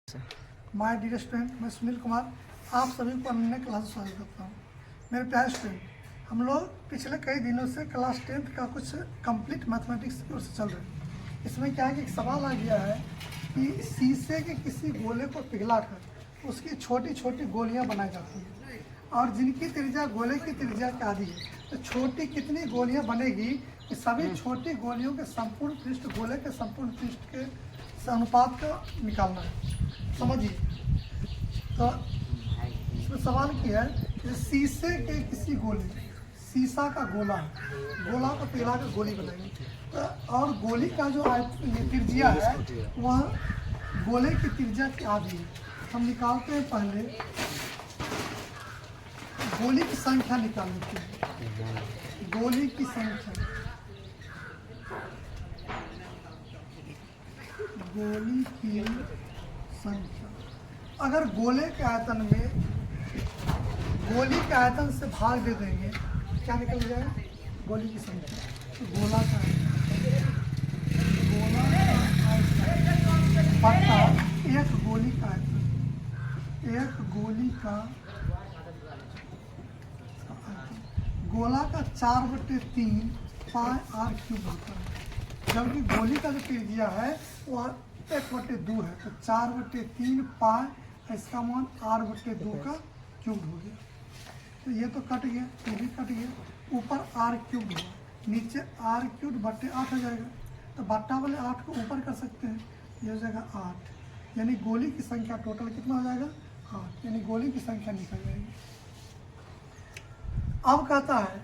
My dear student, मैं सुनील कुमार आप सभी को अन्य क्लास में स्वागत करता हूँ। मेरे प्यारे स्टूडेंट, हम लोग पिछले कई दिनों से क्लास 10th का कुछ कंप्लीट मैथमेटिक्स की ओर से चल रहे हैं। इसमें क्या है कि एक सवाल आ गया है कि शीशे के किसी गोले को पिघलाकर उसकी छोटी छोटी गोलियाँ बनाई जाती हैं और जिनकी त्रिज्या गोले की त्रिज्या के आधी है, तो छोटी कितनी गोलियाँ बनेगी कि सभी छोटी गोलियों के संपूर्ण पृष्ठ गोले के संपूर्ण पृष्ठ के अनुपात का निकालना है। समझिए, तो इसमें सवाल किया है कि शीशे के किसी गोले, शीशा का गोला है, गोला को पिघला कर गोली बनाएंगे, तो और गोली का जो त्रिज्या है वह गोले की त्रिज्या की आधी है। हम निकालते हैं, पहले गोली की संख्या निकाल लेते हैं। गोली की संख्या, गोली की संख्या अगर गोले के आयतन में गोली के आयतन से भाग दे देंगे, क्या निकल जाएगा? गोली की संख्या। तो गोला का आयतन बटा एक गोली का आयतन, एक गोली का गोला का 4/3 पाई r क्यूब होता है, जबकि गोली का जो त्रिज्या है वह 1/2 है, तो 4/3 पाई, इसका मान r/2 का क्यूब हो गया। तो ये तो कट गया, ये भी कट गया, ऊपर r क्यूब हुआ, नीचे r3/8 हो जाएगा। तो बट्टा वाले 8 को ऊपर कर सकते हैं, ये हो जाएगा 8, यानी गोली की संख्या टोटल कितना हो जाएगा? 8, यानी गोली की संख्या निकल जाएगी। अब कहता है,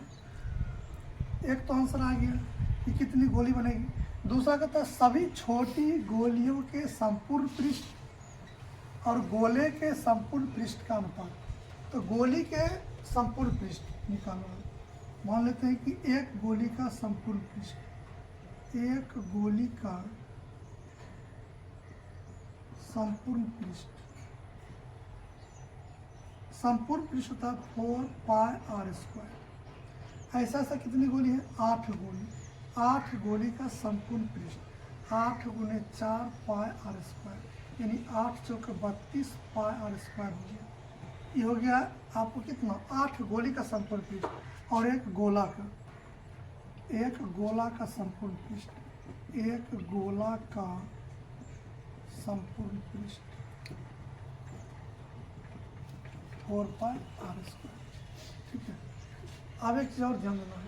एक तो आंसर आ गया कि कितनी गोली बनेगी, दूसरा कहता है सभी छोटी गोलियों के संपूर्ण पृष्ठ और गोले के संपूर्ण पृष्ठ का अनुपात। तो गोली के संपूर्ण पृष्ठ निकालना, मान लेते हैं कि एक गोली का संपूर्ण पृष्ठ, एक गोली का संपूर्ण पृष्ठ, संपूर्ण पृष्ठ होता है 4 पाई r²। ऐसा ऐसा कितनी गोली है? 8 गोली। 8 गोली का संपूर्ण पृष्ठ 8 × 4 पाई r², यानी 8 × 32 पाई r² हो गया। ये हो गया आपको कितना? 8 गोली का संपूर्ण पृष्ठ और एक गोला का, एक गोला का संपूर्ण पृष्ठ, एक गोला का संपूर्ण पृष्ठ 4 पाई r²। ठीक है, अब एक चीज़ और ध्यान देना है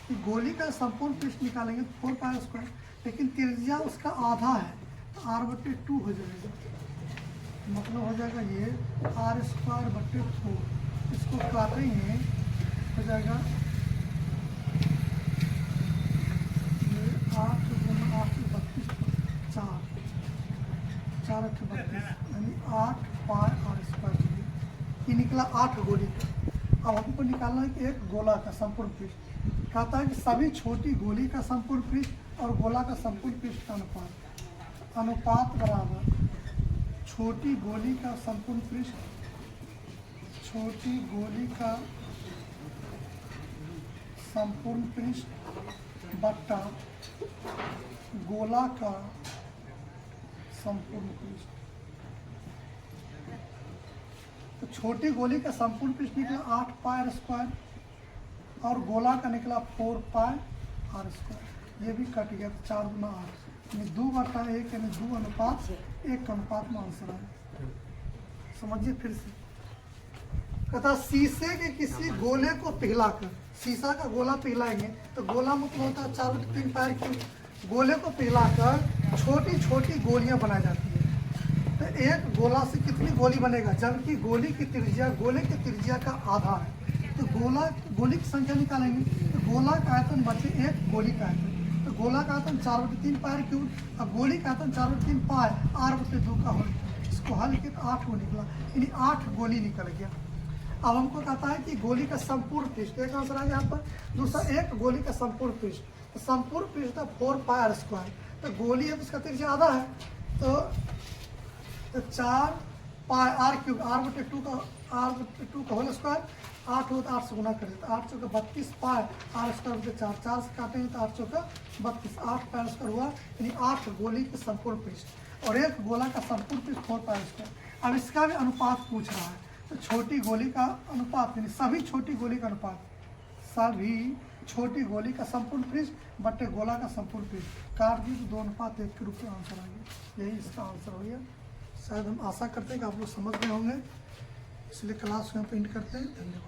कि गोली का संपूर्ण पृष्ठ निकालेंगे तो 4 पाई r², लेकिन त्रिज्या उसका आधा है, तो r/2 हो जाएगा। मतलब हो जाएगा ये r²/4, इसको काटेंगे हो जाएगा ये 8 × 8 = 32, 4 × 32, यानी 8 पाई r²। ये निकला 8 गोली का। अब हमको निकालना है कि एक गोला का संपूर्ण पृष्ठ। कहता है कि सभी छोटी गोली का संपूर्ण पृष्ठ और गोला का संपूर्ण पृष्ठ का अनुपात बराबर छोटी गोली का संपूर्ण पृष्ठ, छोटी गोली का संपूर्ण पृष्ठ बट्टा गोला का संपूर्ण पृष्ठ। तो छोटी गोली का संपूर्ण पृष्ठ निकला 8 पाई r² और गोला का निकला 4 पाई r²। ये भी कट गया, 4 × 8, यानी 2/1, यानी 2:1 का अनुपात में आंसर है। समझिए फिर से, कहता शीशे के किसी गोले को पिघलाकर, शीशा का गोला पिघलाएंगे तो गोला मतलब होता है 4/3 पाई क्यूब। गोले को पिघलाकर छोटी छोटी गोलियां बनाई जाती है। तो एक गोला से कितनी गोली बनेगा, जबकि गोली की त्रिज्या गोले की त्रिज्या का आधा है। तो गोली की संख्या निकालेंगे तो गोला का आयतन बचे एक गोली का आयतन, तो गोला का आयतन 4/3 पाई क्यूब, अब गोली का आयतन 4/3 पाई r/2 का होल। इसको हल किया तो 8 निकला, यानी 8 गोली निकल गया। अब हमको कहता है कि गोली का संपूर्ण पृष्ठ, एक आंसर आ गया यहाँ पर, दूसरा एक गोली का संपूर्ण पृष्ठ। तो संपूर्ण पृष्ठ था 4 पाई r², तो गोली है तो उसका त्रिज्या आधा है, तो 4 पाई r³ r/2 का होल स्क्वायर, 8 हो तो 8 से गुना कर देते, 8 × 32 पाई r²/4, 4 से काटेंगे तो 8 × 32, 8 पाई r² हुआ, यानी 8 गोली के संपूर्ण पृष्ठ। और एक गोला का संपूर्ण पृष्ठ 4 पाई स्क्वायर। अब इसका भी अनुपात पूछ रहा है, तो छोटी गोली का अनुपात यानी सभी छोटी गोली का अनुपात, सभी छोटी गोली का संपूर्ण पृष्ठ बटे गोला का संपूर्ण पृष्ठ काट दी तो 2:1 के रूप में आंसर आ गया। यही इसका आंसर हो गया। शायद हम आशा करते हैं कि आप लोग समझ गए होंगे, इसलिए क्लास को हम एंड करते हैं। धन्यवाद।